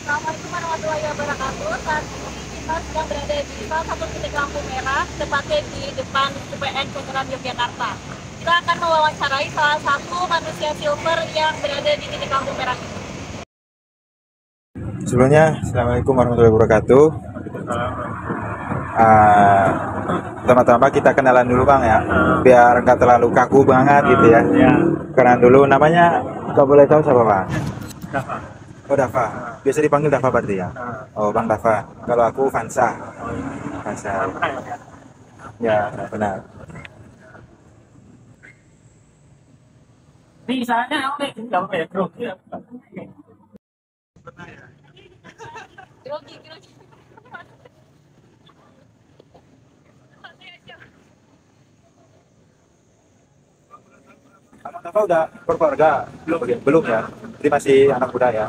Assalamualaikum warahmatullahi wabarakatuh. Saat ini kita sedang berada di salah satu titik lampu merah, tepatnya di depan UPN Veteran Yogyakarta. Kita akan mewawancarai salah satu manusia silver yang berada di titik lampu merah ini. Sebelumnya, Assalamualaikum warahmatullahi wabarakatuh. Ah, Pertama-tama kita kenalan dulu Bang ya, biar nggak terlalu kaku banget gitu ya. Kenalan dulu, namanya kalau boleh tahu siapa Bang? Dafa. Oh Dafa, biasa dipanggil Dafa berarti ya? Oh Bang Dafa, kalau aku Vansa. Vansa, ya benar. Bisanya oleh tinggal metro ya. Grogi, grogi. Abang Dafa udah berkeluarga? Belum ya? Jadi masih anak muda ya?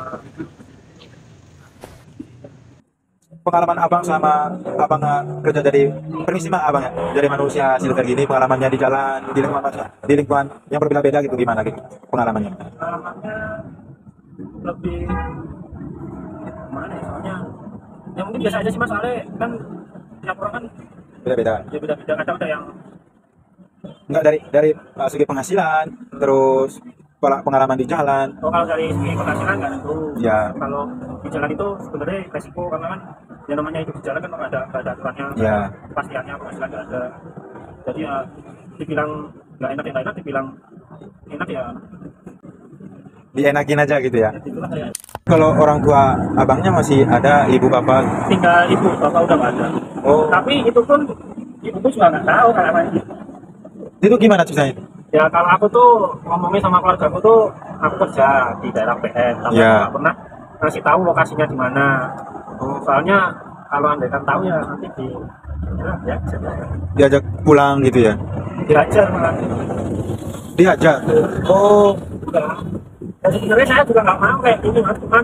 Pengalaman abang sama abang kerja dari permisi mak abang ya, dari manusia silver gini, pengalamannya di jalan di lingkungan yang berbeda-beda gitu, gimana gitu pengalamannya? Pengalamannya lebih mana ya, soalnya ya mungkin biasa aja sih mas, soalnya kan tiap orang kan Beda-beda, ya beda-beda, kadang ada yang nggak dari segi penghasilan, terus pengalaman di jalan kalau dari segi penghasilan nggak tentu ya. kalau di jalan itu sebenarnya resiko, karena kan yang namanya hidup di jalan kan nggak ada aturannya, Ya. kepastiannya, penghasilan nggak ada, jadi ya dibilang nggak enak ya nggak enak, dibilang enak ya Dienakin aja gitu ya. itulah ya. Kalau orang tua abangnya masih ada, ibu bapak? Tinggal ibu, bapak udah nggak ada. Oh, Tapi itu pun ibuku juga nggak tahu karena itu gimana ceritanya? ya kalau aku tuh ngomongin sama keluarga aku tuh aku kerja di daerah PN, tapi Ya. aku nggak pernah ngasih tahu lokasinya di mana. Soalnya kalau anda kan tahu ya nanti ya Diajak pulang gitu ya? diajar malah. Diajak? Oh, Enggak. Dan sebenarnya saya juga nggak mau kayak gini mas, cuman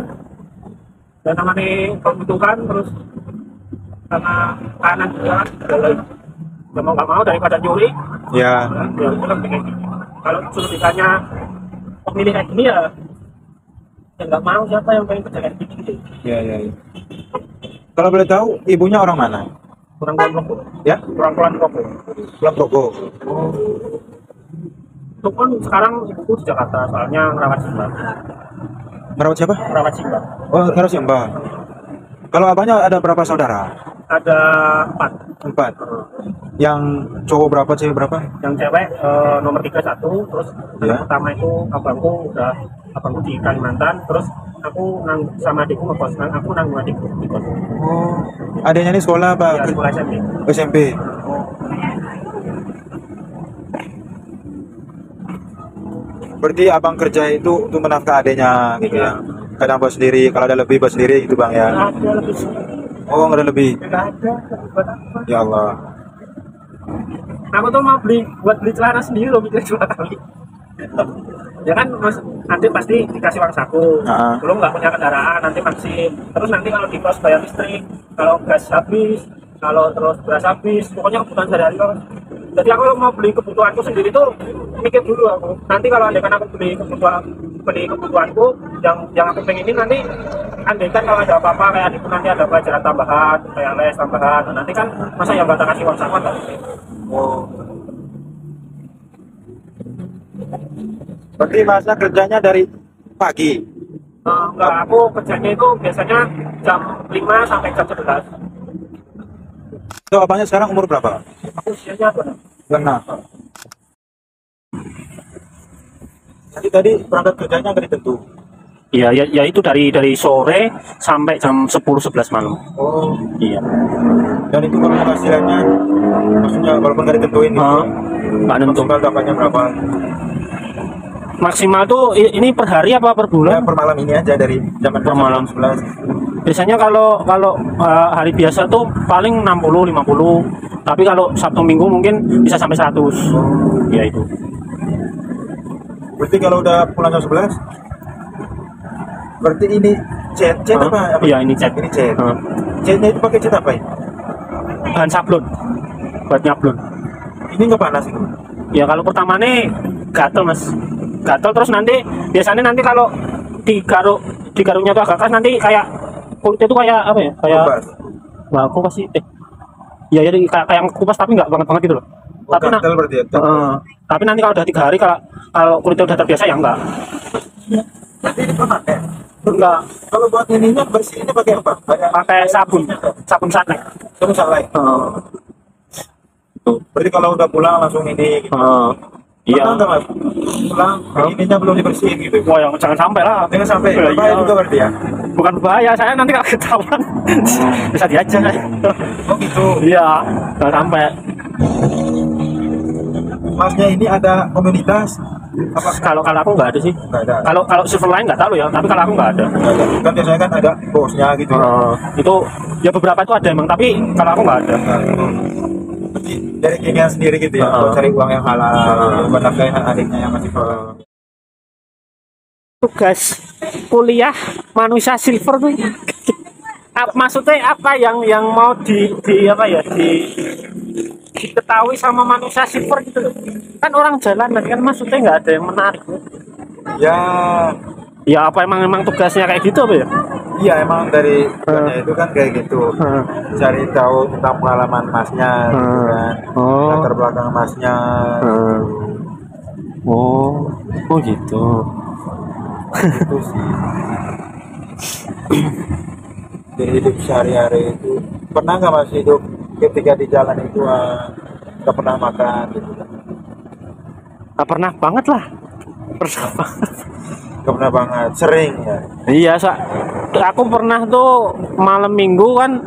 dan namanya pembutuhan terus sama kanan juga ya mau nggak mau daripada nyuri. ya. Ya udah kayak gini. Kalau suruh ditanya pemilih kayak gini ya nggak mau, siapa yang pengen kerja kayak gini. Ya, ya, ya. Kalau boleh tahu, ibunya orang mana? Kurang kelompok Ya, kurang kelompok. Pulang Progo. Itu pun sekarang ibuku di Jakarta, soalnya merawat Simba. Merawat siapa? Merawat Simba. Oh, harus ya Mbak. Kalau abangnya ada berapa saudara? Ada 4. 4. Yang cowok berapa, cewek berapa? Yang cewek nomor 3 1, terus Ya. anak pertama itu abangku di Kalimantan, terus aku sama adikku ngekos, aku nanggung adikku di kos. Oh, adanya ini sekolah apa? Ya, sekolah SMP. SMP. Berarti abang kerja itu untuk menafkahi adanya gitu ya? Kadang buat sendiri, kalau ada lebih buat sendiri gitu bang ya? Nggak ada lebih, Oh, nggak ada lebih? nggak ada buat apa. Ya Allah. Aku tuh mau buat beli celana sendiri loh, mikir 2 kali. Ya kan mas, nanti pasti dikasih uang saku. Belum nggak punya kendaraan, nanti vaksin. Terus nanti kalau di kos bayar listrik, kalau gas habis, kalau terus beras habis, pokoknya kebutuhan sehari-hari kan. Jadi aku mau beli kebutuhanku sendiri tuh mikir dulu aku. Nanti kalau andaikan aku beli kebutuhanku yang aku pengenin, nanti andaikan kalau ada apa-apa kayak adikku nanti ada pelajaran tambahan, kayak les tambahan, nanti kan masa yang bakal kasih uang saku kan. Oh. Berarti masnya kerjanya dari pagi? Enggak, aku kerjanya itu biasanya jam 5 sampai jam 11. So, abangnya sekarang umur berapa? Aku usianya berapa? Enam. Jadi tadi berangkat kerjanya nggak ditentu? Iya, ya itu dari sore sampai jam 10-11 malam. Oh. Iya. Dan itu kalau penghasilannya, maksudnya walaupun nggak ditentuin gitu, Nggak nentu. maksimal dapatnya berapa? Maksimal tuh ini per hari apa per Ya, bulan? per malam ini aja dari jam Per malam. 11. Biasanya kalau hari biasa tuh paling 60-50. Tapi kalau Sabtu Minggu mungkin bisa sampai 100. Ya itu. Berarti kalau udah pulang jam 11, berarti ini cat apa? Iya, ini cat. Ini cat. Catnya itu pakai cat apa ya? Bahan sablon. Buat nyablon. Ini nggak panas itu? Ya kalau pertama nih gatel mas, gatel terus nanti biasanya nanti kalau digaruknya tuh agak keras nanti kayak kulitnya tuh kayak apa ya? Kayak Kupas. nggak kupas sih. Iya ya kayak kupas tapi nggak banget gitu loh. Oh, Tapi gatal berarti ya. tapi nanti kalau udah 3 hari kalau kulitnya udah terbiasa ya enggak. Berarti ini pakai. Enggak Kalau buat ininya bersihnya pakai apa? pakai sabun satek. Kamu salah. Tuh. Berarti kalau udah pulang langsung ini gitu. Iya. Pernah nggak, Mas? Pulang ininya belum dibersihin gitu. Wah, yang jangan sampai lah. Jangan sampai Iya. bahaya juga berarti ya. Bukan bahaya, saya nanti kalau ketahuan bisa diajar. Oh gitu. Iya, jangan sampai. Masnya ini ada komunitas apa? Kalau aku nggak ada sih. Nggak ada. Kalau server lain nggak tahu ya, tapi kalau aku nggak ada. Nggak ada. Kan biasanya kan ada bosnya gitu. Itu ya beberapa itu ada emang, tapi kalau aku nggak ada. Berarti dari keinginan sendiri gitu ya, untuk cari uang yang halal, buat nafkahin adiknya yang masih sekolah. Tugas kuliah manusia silver tuh maksudnya apa yang mau di apa ya diketahui sama manusia silver gitu loh. Kan orang jalanan kan maksudnya nggak ada yang menarik. Ya, Ya apa emang tugasnya kayak gitu apa ya? iya emang dari tugasnya itu kan kayak gitu. Cari tahu tentang pengalaman masnya gitu kan. Latar belakang masnya. Oh gitu. Itu sih. Di hidup sehari-hari itu pernah nggak Mas hidup ketika di jalan itu nggak pernah makan gitu kan? Nggak pernah banget lah. Pernah banget. Nggak pernah banget, sering ya. Iya, aku pernah tuh malam minggu kan,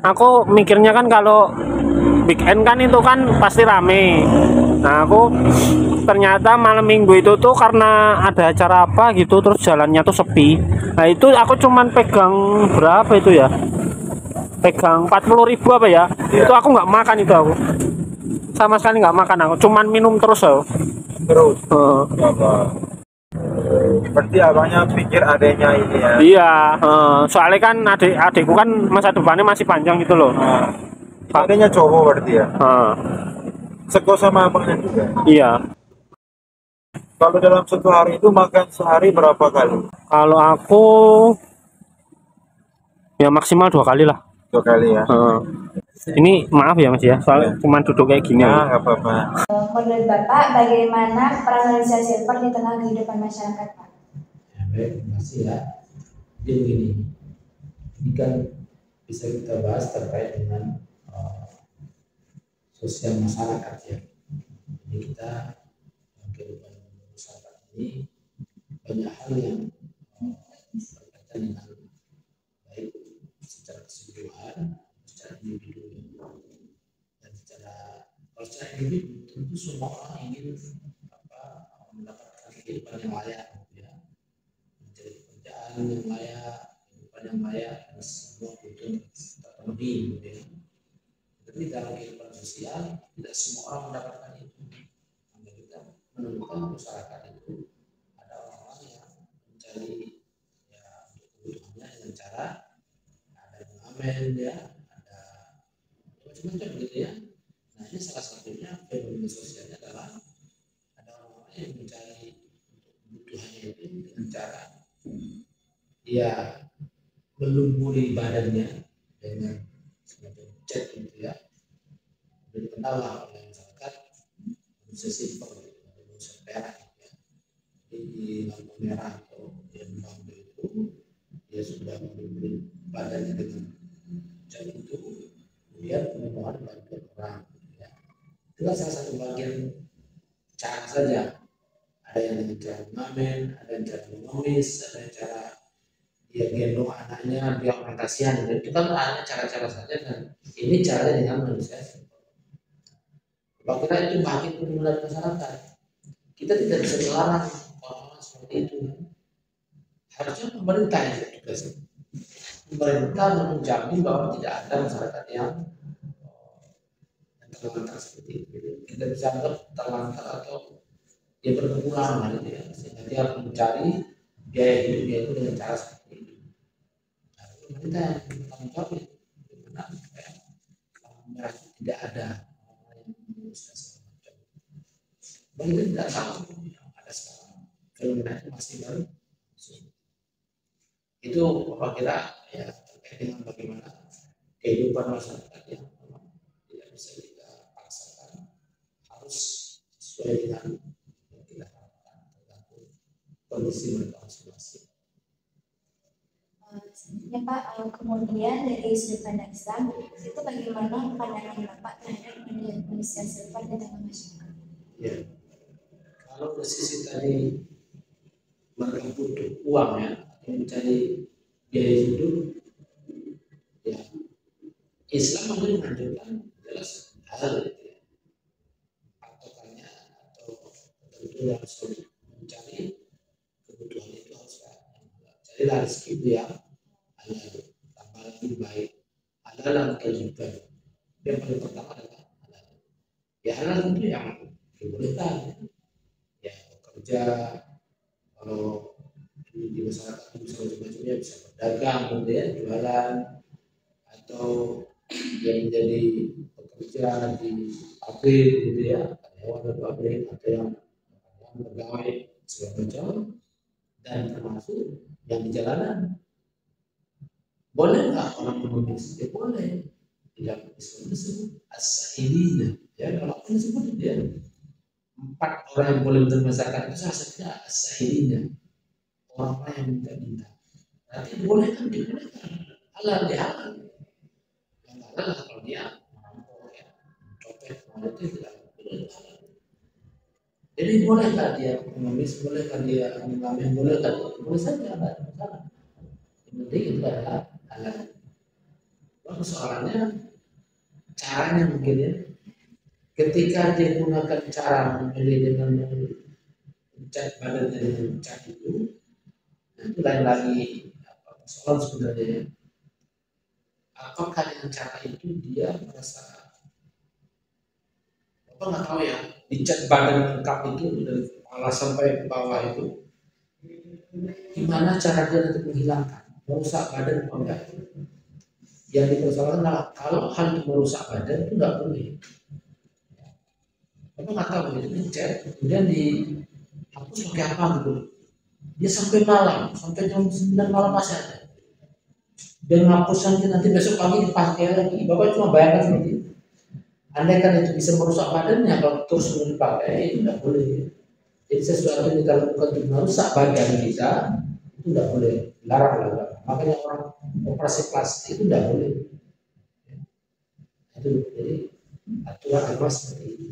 aku mikirnya kan kalau weekend kan itu kan pasti rame. Nah aku ternyata malam minggu itu tuh karena ada acara apa gitu, terus jalannya tuh sepi. Nah itu aku cuman pegang berapa itu ya? Pegang 40.000 apa ya? Iya. Itu aku nggak makan itu aku. Sama sekali nggak makan aku, cuman minum terus aku. Terus. Ya, Pak. Berarti abangnya pikir adanya ini ya. Iya, soalnya kan adikku kan masa depannya masih panjang gitu loh. Adanya cowok berarti ya. Sekos sama abangnya juga. Iya. Kalau dalam satu hari itu makan sehari berapa kali? Kalau aku ya maksimal 2 kali lah. 2 kali ya. Ini maaf ya Mas ya, soalnya cuman duduk kayak gini. Ya nggak apa-apa. Menurut Bapak, bagaimana peran manusia silver di tengah kehidupan masyarakat, Pak? Ya, baik, terima kasih ya. Jadi begini, ini kan bisa kita bahas terkait dengan sosial masyarakat ya. Jadi kita dalam kehidupan masyarakat ini banyak hal yang berkaitan dengan baik secara keseluruhan, secara individu dan kalau secara individu tentu semua orang ingin mendapatkan kehidupan yang layak ya, mencari pekerjaan yang layak, kehidupan yang layak dan semua kebutuhan terpenuhi gitu ya. Tapi dalam kehidupan sosial tidak semua orang mendapatkan itu. Maka kita menemukan masyarakat itu ada orang-orang yang mencari ya untuk kebutuhannya dengan cara ada pengamen ya, ada macam-macam gitu ya. Nah ini salah satunya fenomena sosialnya adalah ada orang-orang yang mencari untuk kebutuhannya itu dengan cara dia melumuri badannya dengan semacam cat gitu ya. Jadi kenal oleh masyarakat manusia silver gitu, manusia perak gitu ya. Jadi di lampu merah atau di lampu itu dia sudah melumuri badannya dengan cat itu, kemudian memohon bantuan orang gitu ya. Itu salah satu bagian cara saja. Ada yang dengan cara mengamen, ada yang cara mengemis, ada yang cara dia gendong anaknya, dia orientasian. Itu kan ada cara-cara saja dan ini caranya dengan manusia. Kalau kita itu bagian perlindungan masyarakat, kita tidak bisa melarang orang-orang seperti itu. Harusnya pemerintah yang tugasnya. Pemerintah menjamin bahwa tidak ada masyarakat yang terlantar seperti itu. Kita bisa anggap terlantar atau dia berkekurangan gitu ya. Sehingga dia harus mencari biaya hidupnya itu dengan cara seperti itu. Nah, pemerintah yang bertanggung jawab itu bagaimana supaya merah tidak ada orang yang menguruskan segala macam. Bagi kita tidak tahu yang ada sekarang. Fenomena itu masih baru. Itu Bapak kira ya terkait dengan bagaimana kehidupan masyarakat yang memang tidak bisa kita paksakan, harus sesuai dengan yang kita harapkan tergantung kondisi mereka masing-masing. Selanjutnya Pak, kemudian dari sudut pandang Islam, itu bagaimana pandangan Bapak terhadap manusia silver di tengah masyarakat? Ya, kalau dari sisi tadi mereka butuh uang ya, mencari biaya hidup, ya Islam mungkin menunjukkan jelas hal itu ya, patokannya atau tentu harus mencari kebutuhan itu harus carilah rezeki itu yang halal, tambah lagi baik, halal dan kehidupan. Yang paling pertama adalah halal. Ya halal itu yang dibolehkan, ya bekerja, kalau di masyarakat bisa macam-macamnya, bisa berdagang, kemudian jualan, atau yang menjadi pekerja di pabrik gitu ya, karyawan di pabrik, atau yang pegawai segala macam, dan termasuk yang di jalanan. Boleh nggak orang mengemis? Ya boleh. Tidak Islam disebut as-sa'ilina. Ya kalau apa disebut dia 4 orang yang boleh menerima zakat itu salah satunya as-sa'ilina, orang-orang yang minta-minta. Nanti boleh kan dibolehkan, halal dia halal. Yang halal kalau dia merampok ya, copet, itu tidak boleh halal. Jadi bolehkah dia mengemis, bolehkah dia mengamen, bolehkah boleh saja, tidak ada masalah. Yang penting itu adalah halal. Persoalannya caranya mungkin ya. Ketika dia menggunakan cara memilih dengan mencat badannya dengan cat itu lain lagi persoalan sebenarnya. Apakah dengan cara itu dia merasa apa nggak tahu ya, dicat badan lengkap itu dari kepala sampai bawah itu, gimana cara dia untuk menghilangkan, merusak badan apa enggak? Yang dipersoalkan adalah kalau hal itu merusak badan itu nggak boleh. Apa nggak tahu itu dicat, kemudian dihapus pakai apa gitu. Dia sampai malam, sampai jam 9 malam masih ada. Dan ngapus nanti besok pagi dipakai lagi. Bapak cuma bayangkan seperti itu. Andai kan itu bisa merusak badannya, kalau terus dipakai itu tidak boleh. Jadi sesuatu yang kita lakukan untuk merusak badan kita itu tidak boleh, larang. Makanya orang operasi plastik itu tidak boleh. Itu jadi aturan agama seperti itu.